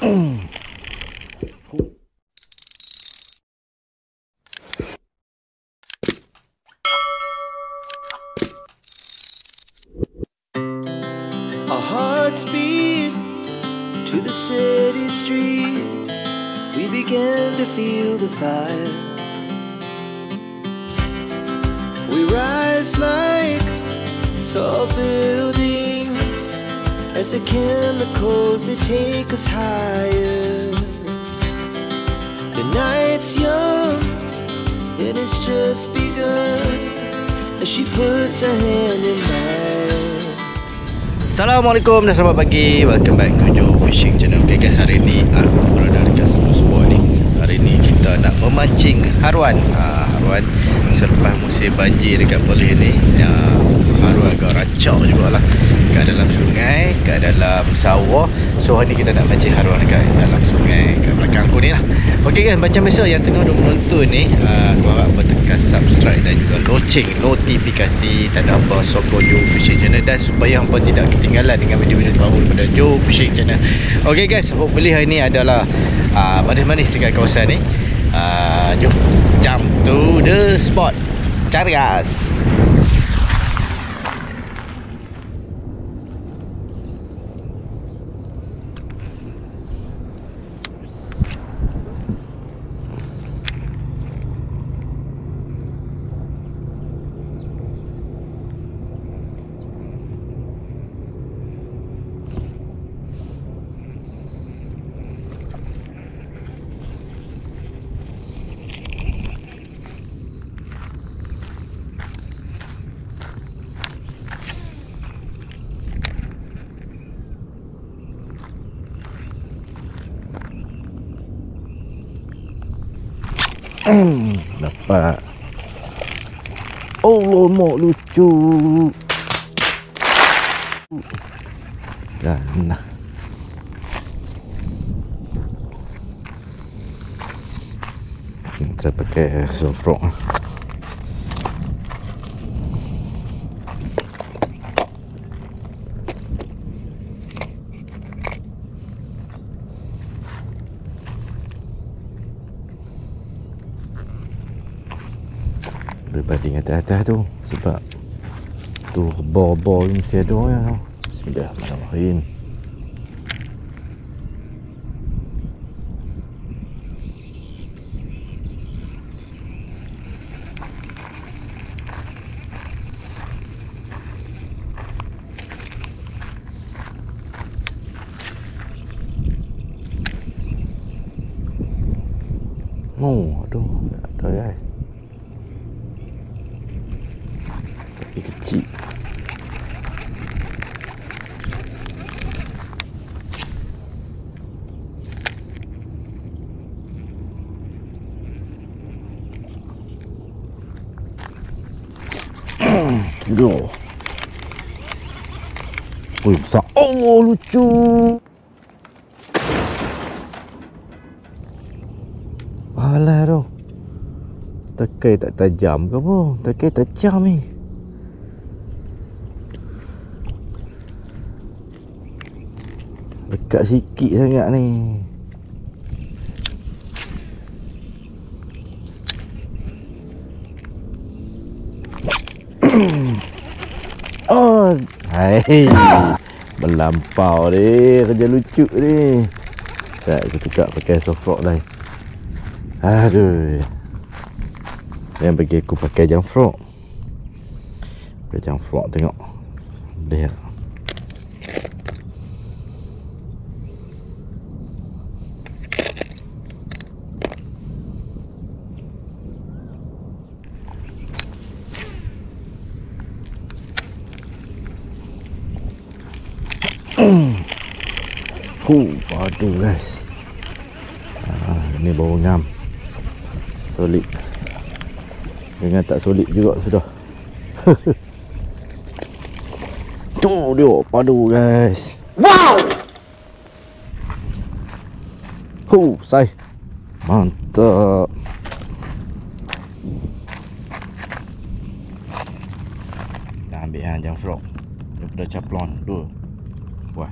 Our hearts beat to the city streets. We began to feel the fire. We rise like tall buildings as the chemicals they take us higher. The night's young and it's just begun as she puts her hand in mine. Assalamualaikum dan selamat pagi. Welcome back to Joe Fishing Channel. Okay guys, hari ni aku berada dekat sebuah ni. Hari ni kita nak memancing haruan. Haruan selepas musim banjir dekat Perlis ni. Haruan agak rancak jugalah kat dalam sungai, kat dalam sawah. So hari ni kita nak mancing haruan dekat dalam sungai kat belakang aku ni lah. Okay guys, macam biasa yang tengah duk menonton ni, aku harap bertekan subscribe dan juga loceng notifikasi tanda apa sokong Joe Fishing Channel, dan supaya hampa tidak ketinggalan dengan video-video terbaru daripada Joe Fishing Channel. Okay guys, hopefully hari ni adalah manis-manis dekat kawasan ni. Jom jump to the spot. Cari gas. Dapat. Oh, mak lucu. Ganah. Kita pakai soft rock. Berbanding atas-atas tu, sebab tu bor-bor mesti ada ya. Bismillahirrahmanirrahim. Oh, aduh, ada guys. Tapi kecil. Aduh. Ui, besar. Oh, lucu. Alah tu. Takai tak tajam ke apa? Takai tajam ni. Dekat sikit sangat ni. Oh, hai. Melampau dia, kerja lucu ni. Tak, aku tukar pakai soft rock dah. Aduh. Yang bagi aku pakai jam frog. Pakai jam frog tengok. Dia. Aduh guys. Ini bau ngam. Solid. Dengan tak solid juga sudah. Tu dia padu guys. Wow. Say. Mantap. Dah ambil hang jam frog daripada caplon tu. Wah.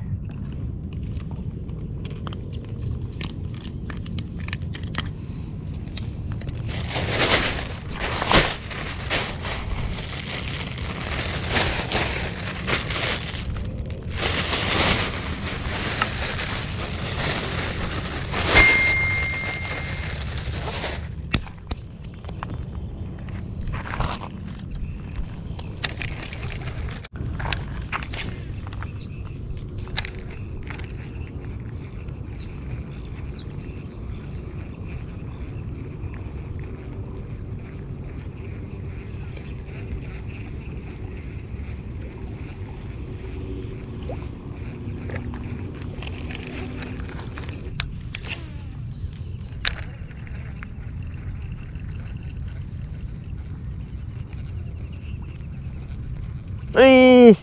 Eh.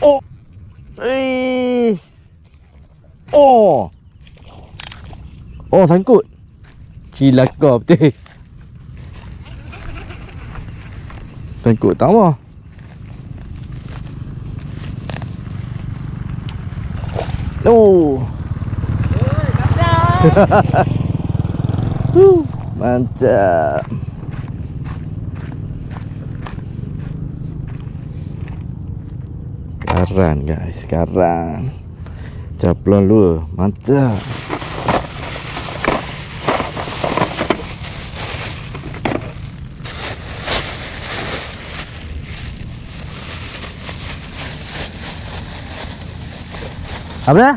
Oh. Eh. Oh. Oh, sangkut. Cilaka betul. Sangkut tak apa. Oh. Mantap. Sekarang guys, sekarang caplon lure. Mantap. Apa dah?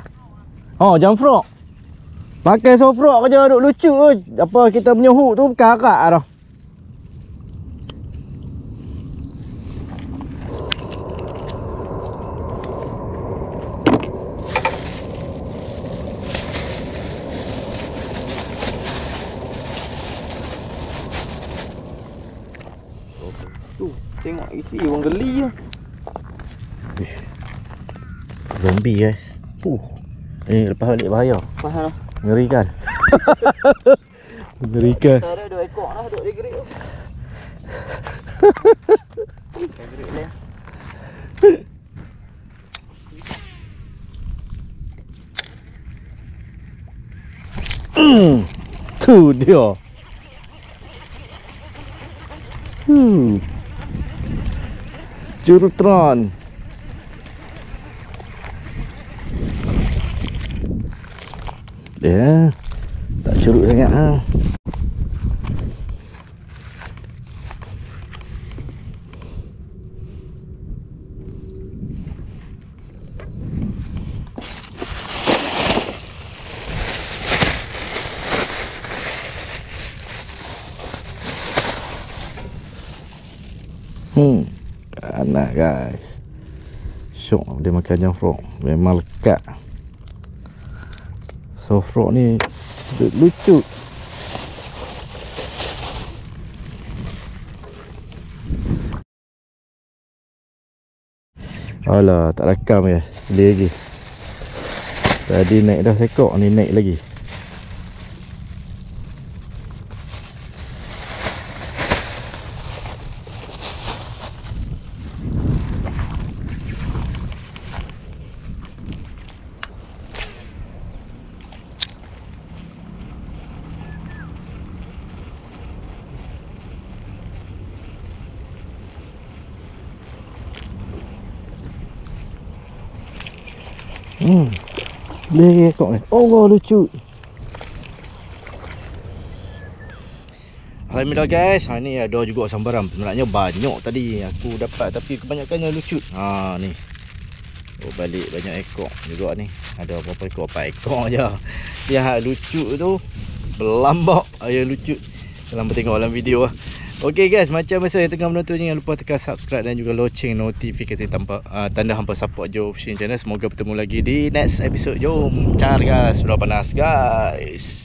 Oh, jam frog. Pakai soft rock je duk lucu je. Apa kita punya hook tu karak dah. Tu, tengok isi orang geli je. Zombie guys. Ni lepas balik bahaya. Faham. Mengerikan. Mengerikan. Tak ada 2 ekor lah duk di gerik tu. Gerik dia. Tu dia. Jurutron. Dia tak curut sangat ha. Anak guys. Syok dia makan jam frog. Memang lekat. Soft rock ni lucu. Alah, tak rakam ya. Boleh lagi. Tadi naik dah sekok, ni naik lagi. Boleh ekor ni. Oh, lucu. Alhamdulillah guys. Ha ni ada juga sambaran. Sebenarnya banyak tadi aku dapat tapi kebanyakannya lucu. Ha ni. Oh, balik banyak ekor juga ni. Ada berapa ekor? 4 ekor je. Yang lucu tu berlambak yang lucu. Selamat tengok dalam video lah. Okey guys, macam biasa yang tengah menonton, jangan lupa tekan subscribe dan juga loceng notifikasi tanpa tanda hampa support Joe Fishing Channel. Semoga bertemu lagi di next episode. Jom car guys, sudah panas guys.